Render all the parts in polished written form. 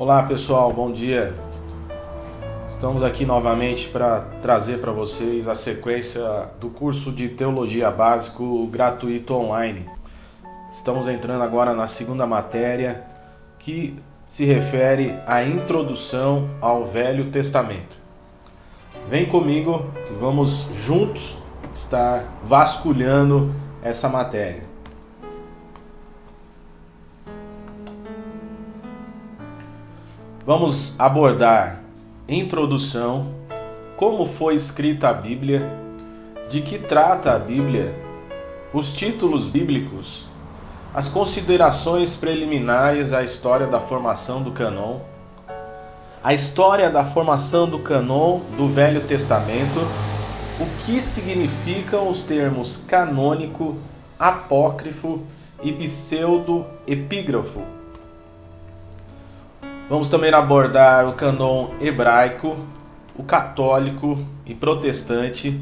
Olá pessoal, bom dia. Estamos aqui novamente para trazer para vocês a sequência do curso de Teologia Básico gratuito online. Estamos entrando agora na segunda matéria, que se refere à introdução ao Velho Testamento. Vem comigo e vamos juntos estar vasculhando essa matéria. Vamos abordar introdução, como foi escrita a Bíblia, de que trata a Bíblia, os títulos bíblicos, as considerações preliminares à história da formação do cânon, a história da formação do cânon do Velho Testamento, o que significam os termos canônico, apócrifo e pseudo-epígrafo. Vamos também abordar o cânon hebraico, o católico e protestante,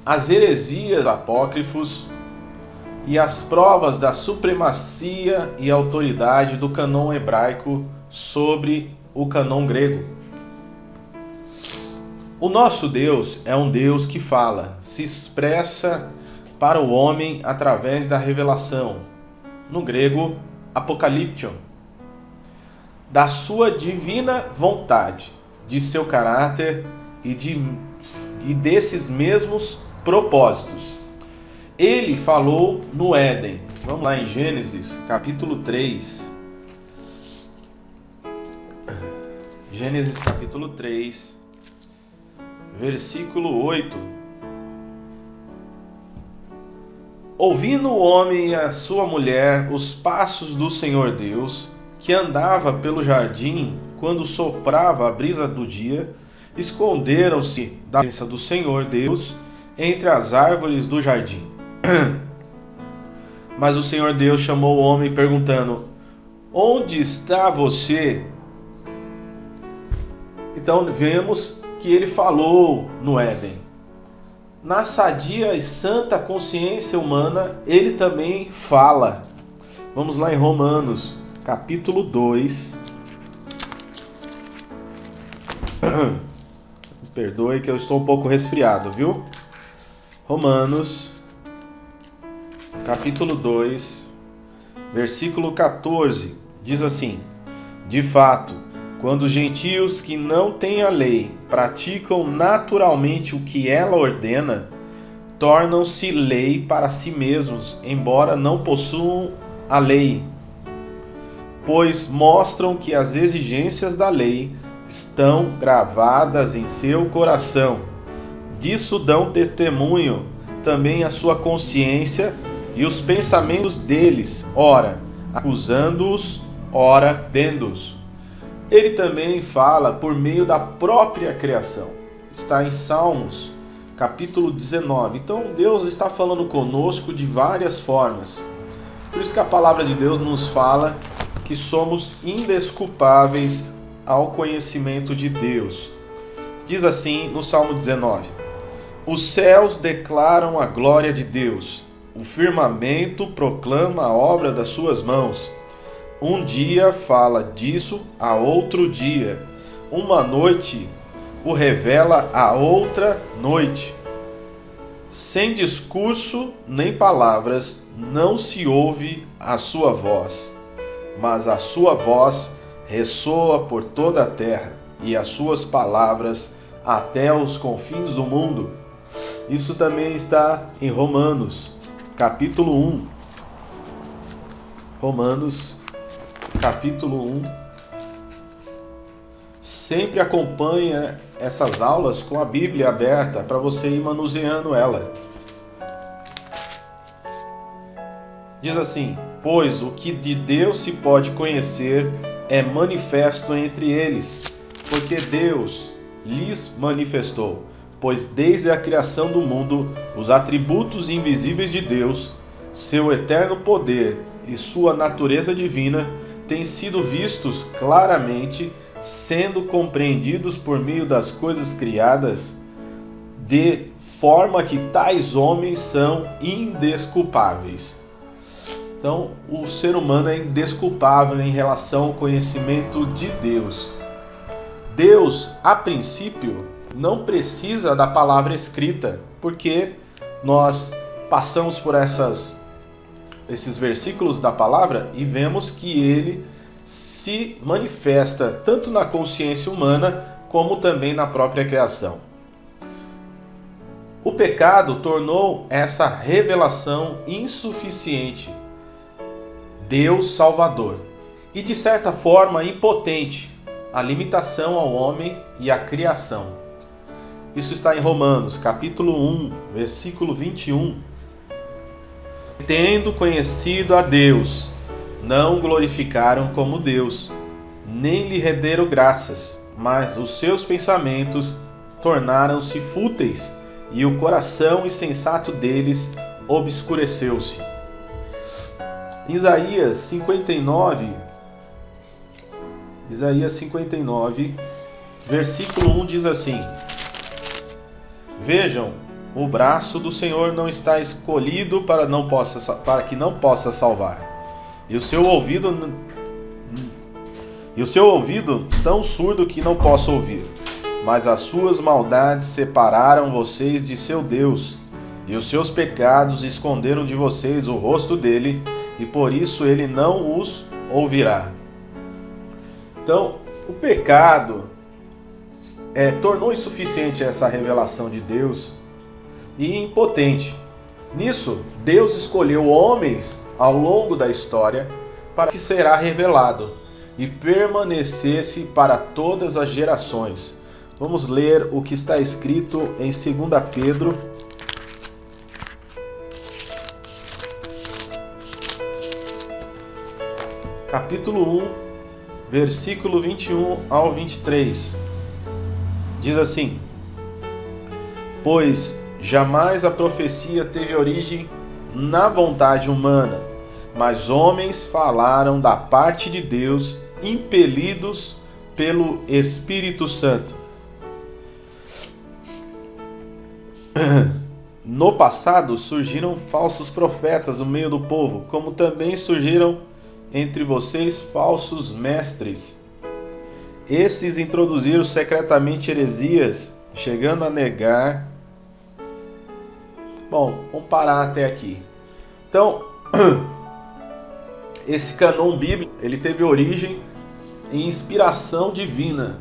as heresias apócrifos e as provas da supremacia e autoridade do cânon hebraico sobre o cânon grego. O nosso Deus é um Deus que fala, se expressa para o homem através da revelação, no grego, apocaliption, da sua divina vontade, de seu caráter e desses mesmos propósitos. Ele falou no Éden. Vamos lá em Gênesis, capítulo 3. Gênesis, capítulo 3, versículo 8. Ouvindo o homem e a sua mulher os passos do Senhor Deus, que andava pelo jardim quando soprava a brisa do dia, esconderam-se da presença do Senhor Deus entre as árvores do jardim. Mas o Senhor Deus chamou o homem perguntando: onde está você? Então vemos que ele falou no Éden. Na sadia e santa consciência humana, ele também fala. Vamos lá em Romanos, capítulo 2. Perdoe que eu estou um pouco resfriado, viu? Romanos, capítulo 2, versículo 14, diz assim: de fato, quando os gentios que não têm a lei praticam naturalmente o que ela ordena, tornam-se lei para si mesmos, embora não possuam a lei, pois mostram que as exigências da lei estão gravadas em seu coração. Disso dão testemunho também a sua consciência e os pensamentos deles, ora acusando-os, ora dendo-os. Ele também fala por meio da própria criação. Está em Salmos, capítulo 19. Então Deus está falando conosco de várias formas. Por isso que a palavra de Deus nos fala que somos indesculpáveis ao conhecimento de Deus. Diz assim no Salmo 19: os céus declaram a glória de Deus, o firmamento proclama a obra das suas mãos. Um dia fala disso a outro dia, uma noite o revela a outra noite. Sem discurso nem palavras não se ouve a sua voz, mas a sua voz ressoa por toda a terra e as suas palavras até os confins do mundo. Isso também está em Romanos, capítulo 1. Romanos, capítulo 1. Sempre acompanhe essas aulas com a Bíblia aberta para você ir manuseando ela. Diz assim: pois o que de Deus se pode conhecer é manifesto entre eles, porque Deus lhes manifestou. Pois desde a criação do mundo, os atributos invisíveis de Deus, seu eterno poder e sua natureza divina, têm sido vistos claramente, sendo compreendidos por meio das coisas criadas, de forma que tais homens são indesculpáveis. Então, o ser humano é indesculpável em relação ao conhecimento de Deus. Deus, a princípio, não precisa da palavra escrita, porque nós passamos por esses versículos da palavra e vemos que ele se manifesta tanto na consciência humana como também na própria criação. O pecado tornou essa revelação insuficiente. Deus Salvador. E de certa forma impotente a limitação ao homem e à criação. Isso está em Romanos, capítulo 1, versículo 21. Tendo conhecido a Deus, não o glorificaram como Deus, nem lhe renderam graças, mas os seus pensamentos tornaram-se fúteis, e o coração insensato deles obscureceu-se. Isaías 59, versículo 1 diz assim: Vejam, o braço do Senhor não está escolhido para que não possa salvar, e o seu ouvido tão surdo que não possa ouvir. Mas as suas maldades separaram vocês de seu Deus, e os seus pecados esconderam de vocês o rosto dele, e por isso ele não os ouvirá. Então, o pecado tornou insuficiente essa revelação de Deus e impotente. Nisso, Deus escolheu homens ao longo da história para que será revelado e permanecesse para todas as gerações. Vamos ler o que está escrito em 2 Pedro, capítulo 1, versículo 21 ao 23. Diz assim: Pois jamais a profecia teve origem na vontade humana, mas homens falaram da parte de Deus, impelidos pelo Espírito Santo. No passado surgiram falsos profetas no meio do povo, como também surgiram entre vocês falsos mestres. Esses introduziram secretamente heresias, chegando a negar. Bom, vamos parar até aqui. Então, esse cânon bíblico, ele teve origem em inspiração divina,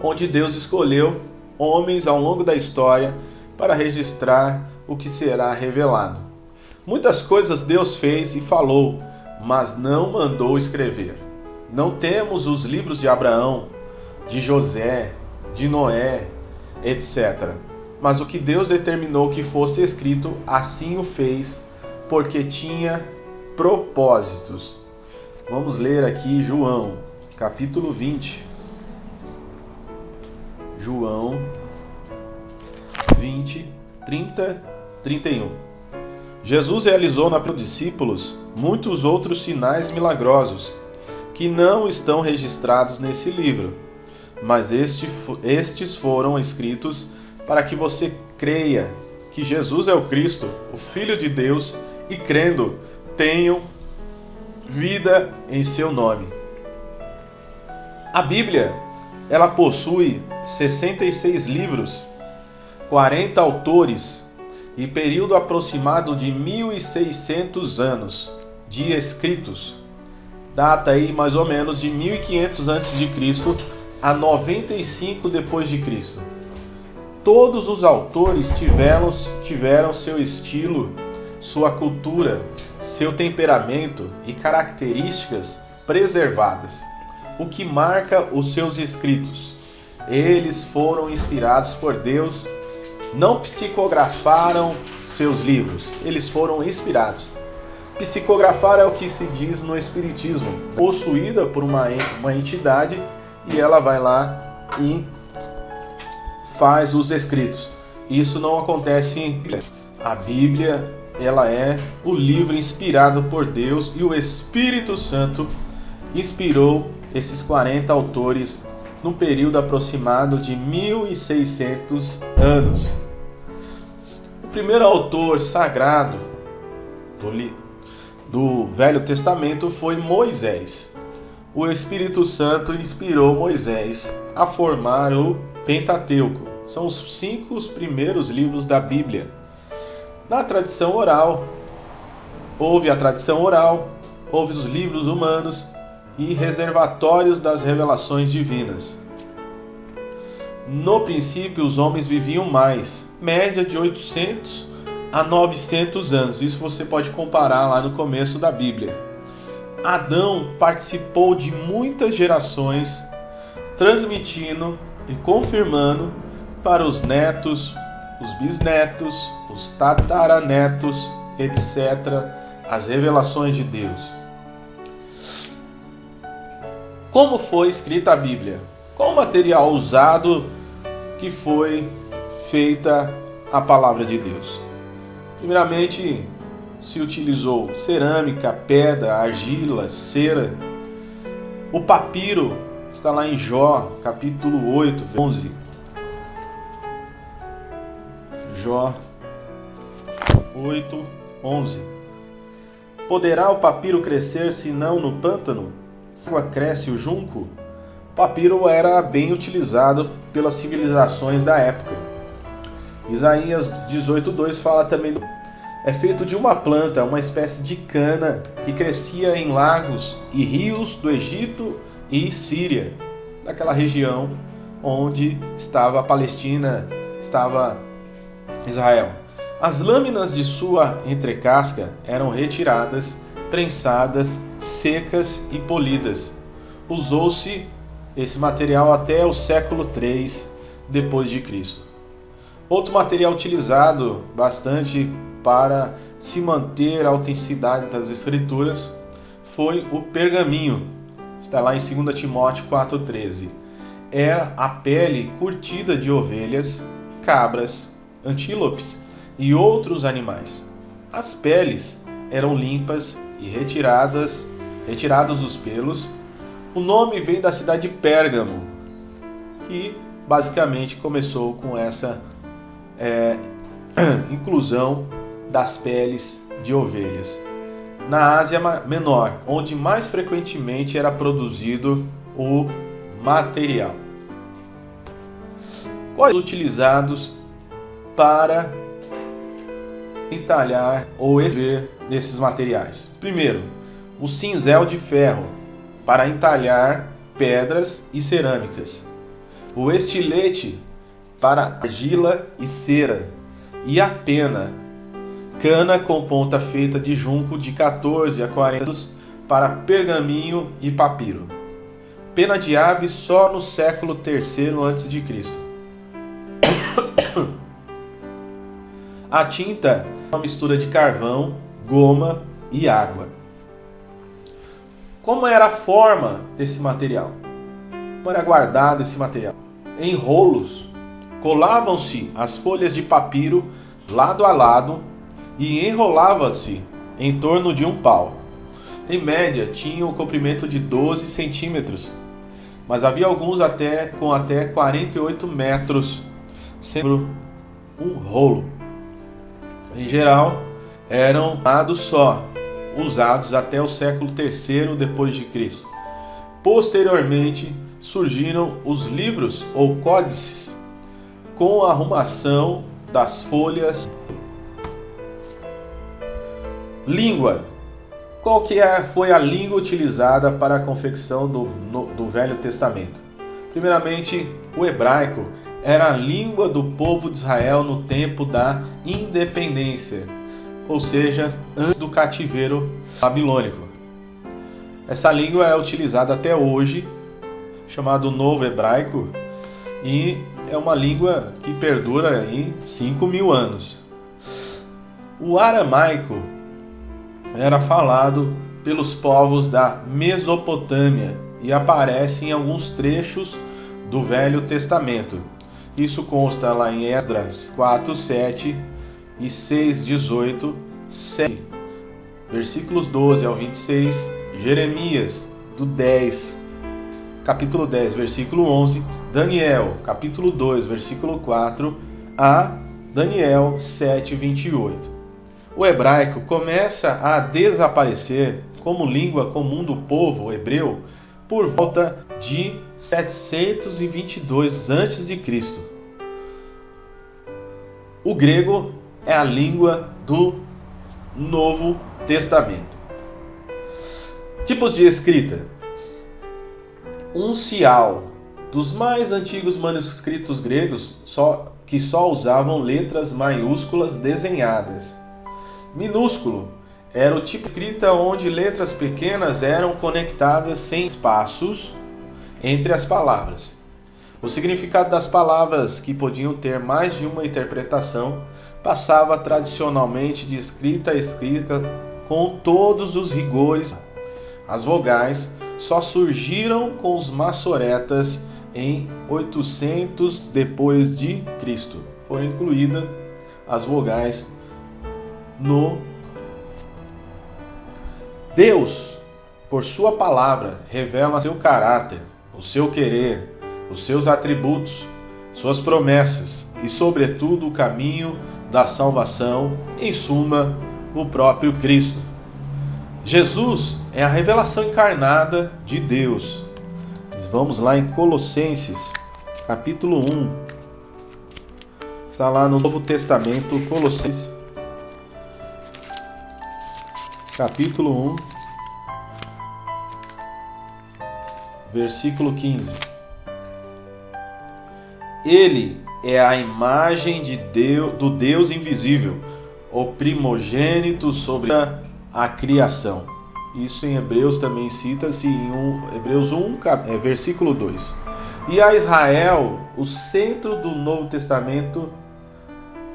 onde Deus escolheu homens ao longo da história para registrar o que será revelado. Muitas coisas Deus fez e falou, mas não mandou escrever. Não temos os livros de Abraão, de José, de Noé, etc. Mas o que Deus determinou que fosse escrito, assim o fez, porque tinha propósitos. Vamos ler aqui João, capítulo 20. João 20, 30, 31. Jesus realizou na discípulos muitos outros sinais milagrosos, que não estão registrados nesse livro, mas estes foram escritos para que você creia que Jesus é o Cristo, o Filho de Deus, e crendo, tenham vida em seu nome. A Bíblia, ela possui 66 livros, 40 autores e período aproximado de 1.600 anos de escritos. Data aí mais ou menos de 1500 a.C. a 95 depois de Cristo. Todos os autores tiveram seu estilo, sua cultura, seu temperamento e características preservadas, o que marca os seus escritos. Eles foram inspirados por Deus, não psicografaram seus livros, eles foram inspirados. Psicografar é o que se diz no Espiritismo, possuída por uma entidade e ela vai lá e faz os escritos. Isso não acontece em Bíblia. A Bíblia, ela é o livro inspirado por Deus e o Espírito Santo inspirou esses 40 autores num período aproximado de 1.600 anos. O primeiro autor sagrado do Velho Testamento foi Moisés. O Espírito Santo inspirou Moisés a formar o Pentateuco. São os 5 primeiros livros da Bíblia. Na tradição oral, houve a tradição oral, houve os livros humanos e reservatórios das revelações divinas. No princípio, os homens viviam mais, média de 800 a 900 anos. Isso você pode comparar lá no começo da Bíblia. Adão participou de muitas gerações, transmitindo e confirmando para os netos, os bisnetos, os tataranetos, etc., as revelações de Deus. Como foi escrita a Bíblia? Qual o material usado que foi feita a palavra de Deus? Primeiramente, se utilizou cerâmica, pedra, argila, cera. O papiro está lá em Jó, capítulo 8, 11. Jó 8, 11. Poderá o papiro crescer senão no pântano? Se a água cresce o junco? O papiro era bem utilizado pelas civilizações da época. Isaías 18:2 fala também é feito de uma planta, uma espécie de cana que crescia em lagos e rios do Egito e Síria, naquela região onde estava a Palestina, estava Israel. As lâminas de sua entrecasca eram retiradas, prensadas, secas e polidas. Usou-se esse material até o século III depois de Cristo. Outro material utilizado bastante para se manter a autenticidade das escrituras foi o pergaminho. Está lá em 2 Timóteo 4,13. Era a pele curtida de ovelhas, cabras, antílopes e outros animais. As peles eram limpas e retirados os pelos. O nome vem da cidade de Pérgamo, que basicamente começou com essa inclusão das peles de ovelhas. Na Ásia Menor, onde mais frequentemente era produzido o material. Quais utilizados para entalhar ou escrever nesses materiais? Primeiro, o cinzel de ferro para entalhar pedras e cerâmicas. O estilete para argila e cera. E a pena, cana com ponta feita de junco de 14 a 40 anos para pergaminho e papiro. Pena de ave só no século III a.C. A tinta é uma mistura de carvão, goma e água. Como era a forma desse material? Como era guardado esse material? Em rolos, colavam-se as folhas de papiro lado a lado e enrolava-se em torno de um pau. Em média, tinham um comprimento de 12 centímetros, mas havia alguns com até 48 metros, sendo um rolo. Em geral, eram usados até o século III depois de Cristo. Posteriormente, surgiram os livros ou códices com a arrumação das folhas. Língua. Qual foi a língua utilizada para a confecção do Velho Testamento? Primeiramente, o hebraico era a língua do povo de Israel no tempo da independência, ou seja, antes do cativeiro babilônico. Essa língua é utilizada até hoje, chamado Novo Hebraico, e é uma língua que perdura em 5.000 anos. O aramaico era falado pelos povos da Mesopotâmia e aparece em alguns trechos do Velho Testamento. Isso consta lá em Esdras 4:7 e 6:18, 7, versículos 12 ao 26, Jeremias capítulo 10, versículo 11, Daniel, capítulo 2, versículo 4 a Daniel 7:28. o hebraico começa a desaparecer como língua comum do povo hebreu por volta de 722 a.C. O grego é a língua do Novo Testamento. Tipos de escrita. Uncial, dos mais antigos manuscritos gregos que só usavam letras maiúsculas desenhadas. Minúsculo era o tipo de escrita onde letras pequenas eram conectadas sem espaços entre as palavras. O significado das palavras, que podiam ter mais de uma interpretação, passava tradicionalmente de escrita a escrita com todos os rigores. As vogais só surgiram com os maçoretas em 800 depois de Cristo. Foram incluídas as vogais no Deus, por sua palavra, revela seu caráter, o seu querer, os seus atributos, suas promessas e, sobretudo, o caminho da salvação, em suma, o próprio Cristo. Jesus é a revelação encarnada de Deus. Vamos lá em Colossenses, capítulo 1. Está lá no Novo Testamento, Colossenses, capítulo 1, versículo 15. Ele é a imagem de Deus, do Deus invisível, o primogênito sobre a criação. Isso em Hebreus também cita-se em Hebreus 1, versículo 2. E a Israel, o centro do Novo Testamento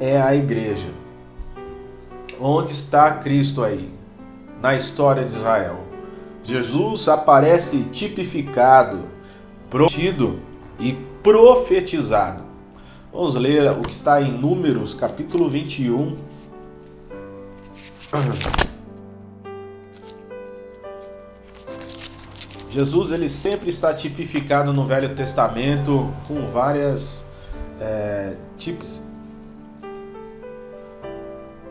é a igreja. Onde está Cristo aí? Na história de Israel. Jesus aparece tipificado, prometido e profetizado. Vamos ler o que está em Números, capítulo 21. Jesus ele sempre está tipificado no Velho Testamento com várias tipos.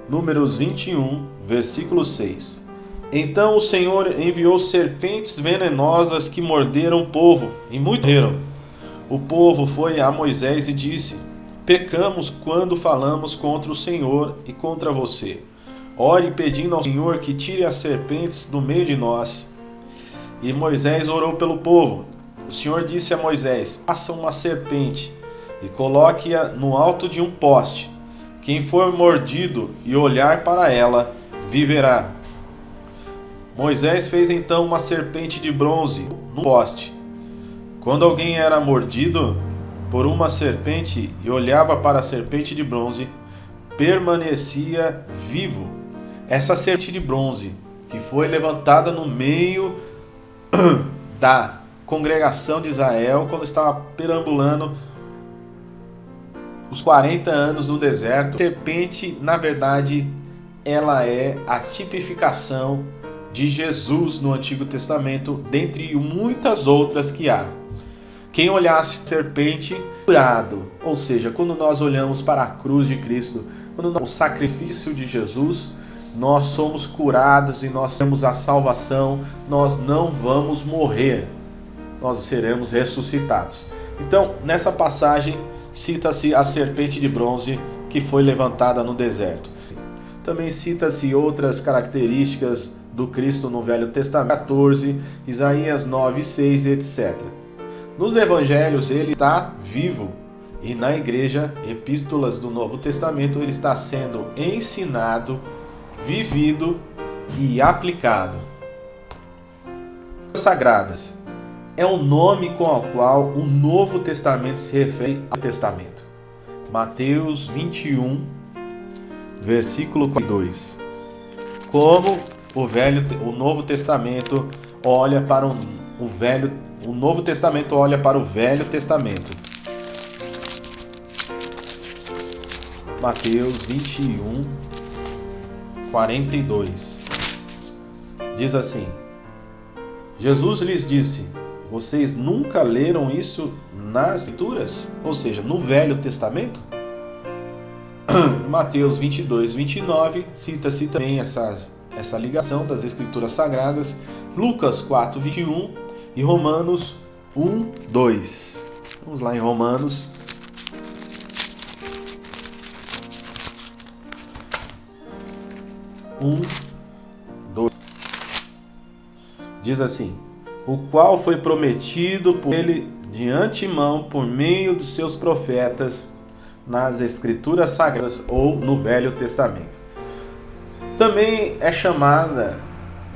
Números 21, versículo 6. Então o Senhor enviou serpentes venenosas que morderam o povo, e muitos morreram. O povo foi a Moisés e disse: pecamos quando falamos contra o Senhor e contra você. Ore pedindo ao Senhor que tire as serpentes do meio de nós. E Moisés orou pelo povo. O Senhor disse a Moisés: faça uma serpente e coloque-a no alto de um poste. Quem for mordido e olhar para ela, viverá. Moisés fez então uma serpente de bronze no poste. Quando alguém era mordido por uma serpente e olhava para a serpente de bronze, permanecia vivo. Essa serpente de bronze, que foi levantada no meio da congregação de Israel, quando estava perambulando os 40 anos no deserto. A serpente, na verdade, ela é a tipificação de Jesus no Antigo Testamento, dentre muitas outras que há. Quem olhasse a serpente, curado. Ou seja, quando nós olhamos para a cruz de Cristo, o sacrifício de Jesus, nós somos curados e nós temos a salvação, nós não vamos morrer, nós seremos ressuscitados. Então, nessa passagem, cita-se a serpente de bronze que foi levantada no deserto. Também cita-se outras características do Cristo no Velho Testamento, 14, Isaías 9, 6, etc. Nos evangelhos ele está vivo e na igreja, epístolas do Novo Testamento, ele está sendo ensinado, vivido e aplicado. Sagradas é o nome com o qual o Novo Testamento se refere ao Testamento. Mateus 21, versículo 2. Como o Novo Testamento olha para o Novo Testamento olha para o Velho Testamento. Mateus 21, 42. Diz assim: Jesus lhes disse: vocês nunca leram isso nas Escrituras? Ou seja, no Velho Testamento? Mateus 22, 29, cita-se também essa ligação das Escrituras Sagradas, Lucas 4, 21 e Romanos 1, 2. Vamos lá em Romanos. Diz assim: o qual foi prometido por ele de antemão por meio dos seus profetas nas Escrituras Sagradas ou no Velho Testamento. Também é chamada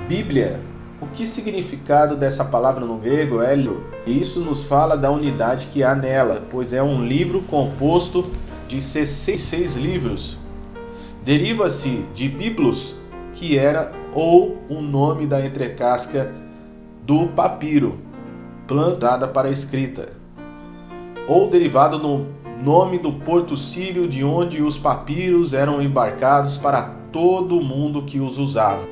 Bíblia. O que significado dessa palavra no grego é elio? E isso nos fala da unidade que há nela, pois é um livro composto de 66 livros. Deriva-se de biblos, que era ou o nome da entrecasca do papiro, plantada para a escrita, ou derivado no nome do porto sírio de onde os papiros eram embarcados para todo mundo que os usava.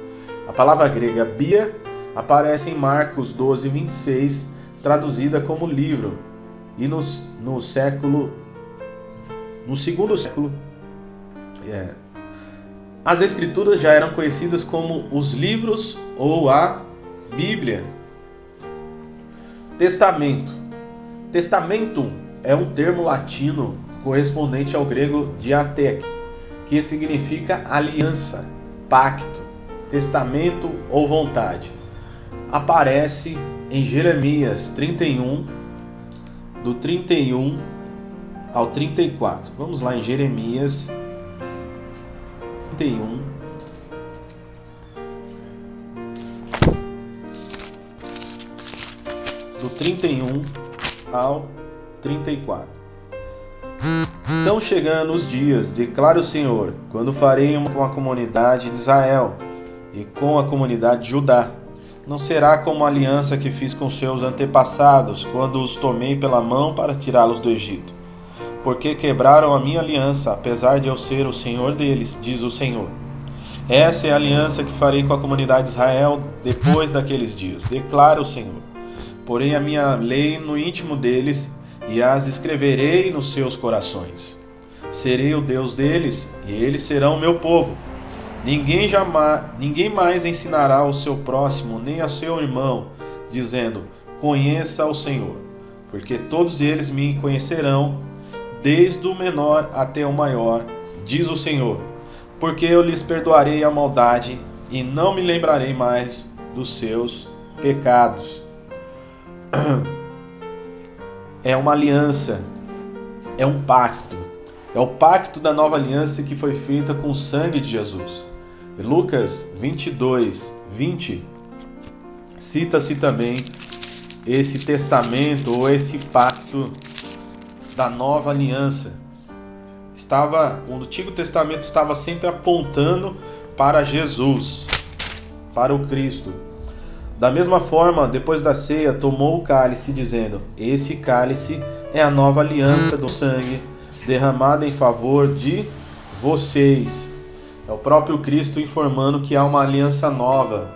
A palavra grega bia aparece em Marcos 12, 26, traduzida como livro, e no segundo século, as Escrituras já eram conhecidas como os livros ou a Bíblia. Testamento. Testamentum é um termo latino correspondente ao grego diatek, que significa aliança, pacto, testamento ou vontade. Aparece em Jeremias 31, do 31 ao 34. Vamos lá em Jeremias 31, do 31 ao 34. Estão chegando os dias, declara o Senhor, quando farei uma com a comunidade de Israel e com a comunidade de Judá. Não será como a aliança que fiz com seus antepassados, quando os tomei pela mão para tirá-los do Egito. Porque quebraram a minha aliança, apesar de eu ser o Senhor deles, diz o Senhor. Essa é a aliança que farei com a comunidade de Israel depois daqueles dias, declara o Senhor. Porém a minha lei no íntimo deles, e as escreverei nos seus corações. Serei o Deus deles, e eles serão o meu povo. Ninguém mais ensinará ao seu próximo, nem ao seu irmão, dizendo, conheça o Senhor, porque todos eles me conhecerão, desde o menor até o maior, diz o Senhor, porque eu lhes perdoarei a maldade e não me lembrarei mais dos seus pecados. É uma aliança, é um pacto, é o pacto da nova aliança que foi feita com o sangue de Jesus. Lucas 22, 20, cita-se também esse testamento ou esse pacto da nova aliança. O Antigo Testamento estava sempre apontando para Jesus, para o Cristo. Da mesma forma, depois da ceia, tomou o cálice, dizendo, esse cálice é a nova aliança do sangue derramada em favor de vocês. É o próprio Cristo informando que há uma aliança nova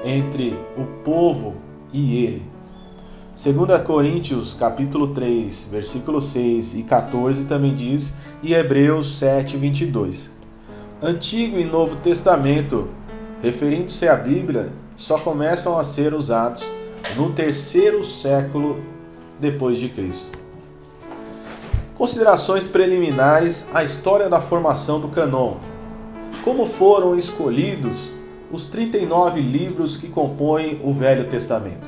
entre o povo e ele. 2 Coríntios capítulo 3, versículos 6 e 14 também diz, e Hebreus 7, 22. Antigo e Novo Testamento, referindo-se à Bíblia, só começam a ser usados no 3º século depois de Cristo. Considerações preliminares à história da formação do cânon. Como foram escolhidos os 39 livros que compõem o Velho Testamento?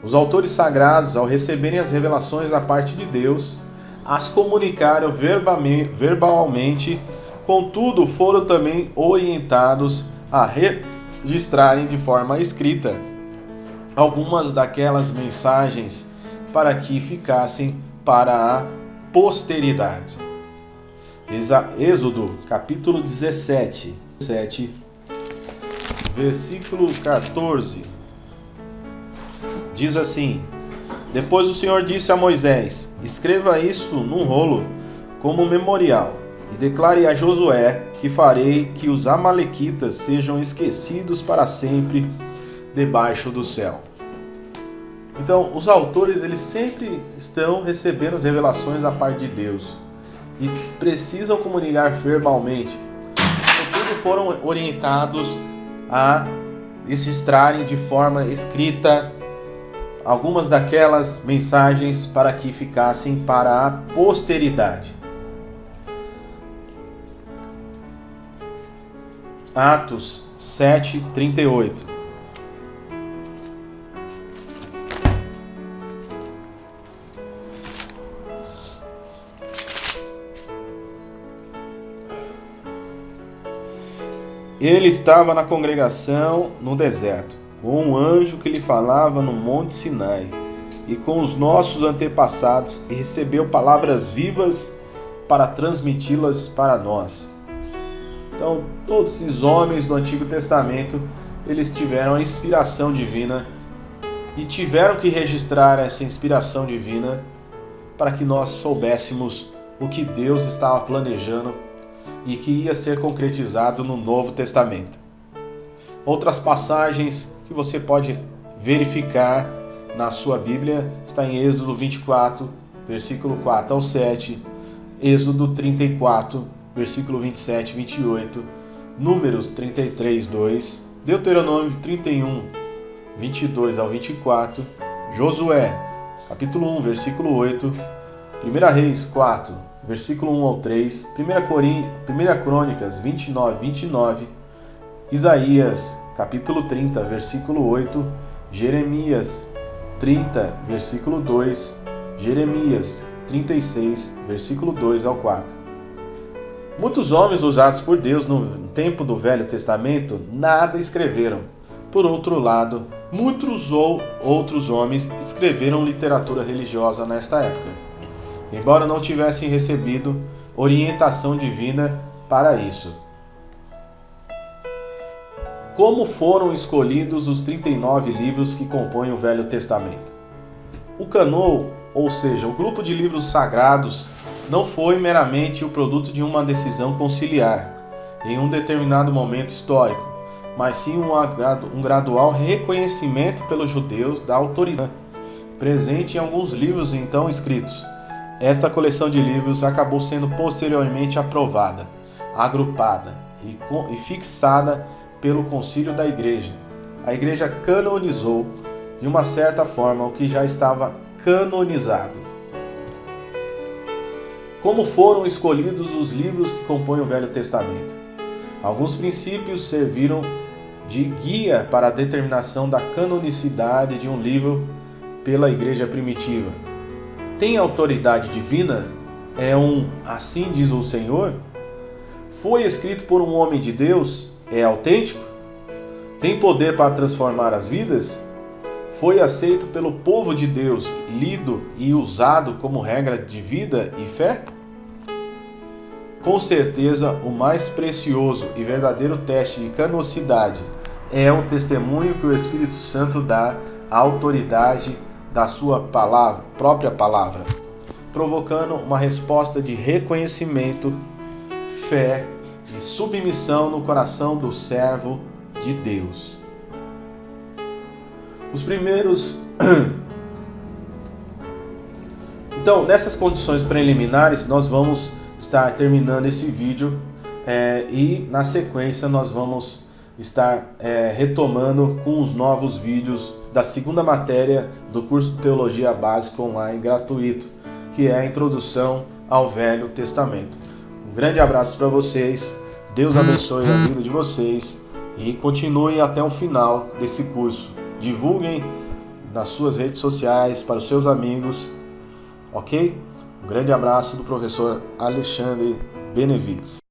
Os autores sagrados, ao receberem as revelações da parte de Deus, as comunicaram verbalmente, contudo foram também orientados a registrarem de forma escrita algumas daquelas mensagens para que ficassem para a posteridade. Êxodo capítulo 17, versículo 14, diz assim, depois o Senhor disse a Moisés, escreva isso num rolo como memorial e declare a Josué que farei que os amalequitas sejam esquecidos para sempre debaixo do céu. Então, os autores eles sempre estão recebendo as revelações da parte de Deus. e precisam comunicar verbalmente. Então, tudo foram orientados a registrarem de forma escrita algumas daquelas mensagens para que ficassem para a posteridade. Atos 7:38. Ele estava na congregação no deserto, com um anjo que lhe falava no Monte Sinai, e com os nossos antepassados, e recebeu palavras vivas para transmiti-las para nós. Então, todos esses homens do Antigo Testamento, eles tiveram a inspiração divina e tiveram que registrar essa inspiração divina para que nós soubéssemos o que Deus estava planejando e que ia ser concretizado no Novo Testamento. Outras passagens que você pode verificar na sua Bíblia está em Êxodo 24, versículo 4 ao 7, Êxodo 34, versículo 27 e 28, Números 33, 2, Deuteronômio 31, 22 ao 24, Josué, capítulo 1, versículo 8, 1 Reis 4, versículo 1 ao 3, 1 Crônicas 29, 29, Isaías, capítulo 30, versículo 8, Jeremias 30, versículo 2, Jeremias 36, versículo 2 ao 4. Muitos homens usados por Deus no tempo do Velho Testamento nada escreveram. Por outro lado, muitos outros homens escreveram literatura religiosa nesta época, embora não tivessem recebido orientação divina para isso. Como foram escolhidos os 39 livros que compõem o Velho Testamento? O cânon, ou seja, o grupo de livros sagrados, não foi meramente o produto de uma decisão conciliar em um determinado momento histórico, mas sim um gradual reconhecimento pelos judeus da autoridade presente em alguns livros então escritos. Esta coleção de livros acabou sendo posteriormente aprovada, agrupada e fixada pelo concílio da Igreja. A Igreja canonizou, de uma certa forma, o que já estava canonizado. Como foram escolhidos os livros que compõem o Velho Testamento? Alguns princípios serviram de guia para a determinação da canonicidade de um livro pela Igreja primitiva. Tem autoridade divina? É assim diz o Senhor? Foi escrito por um homem de Deus? É autêntico? Tem poder para transformar as vidas? Foi aceito pelo povo de Deus, lido e usado como regra de vida e fé? Com certeza, o mais precioso e verdadeiro teste de canonicidade é o testemunho que o Espírito Santo dá à autoridade da sua própria palavra, provocando uma resposta de reconhecimento, fé e submissão no coração do servo de Deus. Os primeiros... Então, nessas condições preliminares, nós vamos estar terminando esse vídeo e na sequência nós vamos estar retomando com os novos vídeos da segunda matéria do curso de Teologia Básica Online gratuito, que é a Introdução ao Velho Testamento. Um grande abraço para vocês, Deus abençoe a vida de vocês e continuem até o final desse curso. Divulguem nas suas redes sociais para os seus amigos, ok? Um grande abraço do professor Alexandre Benevides.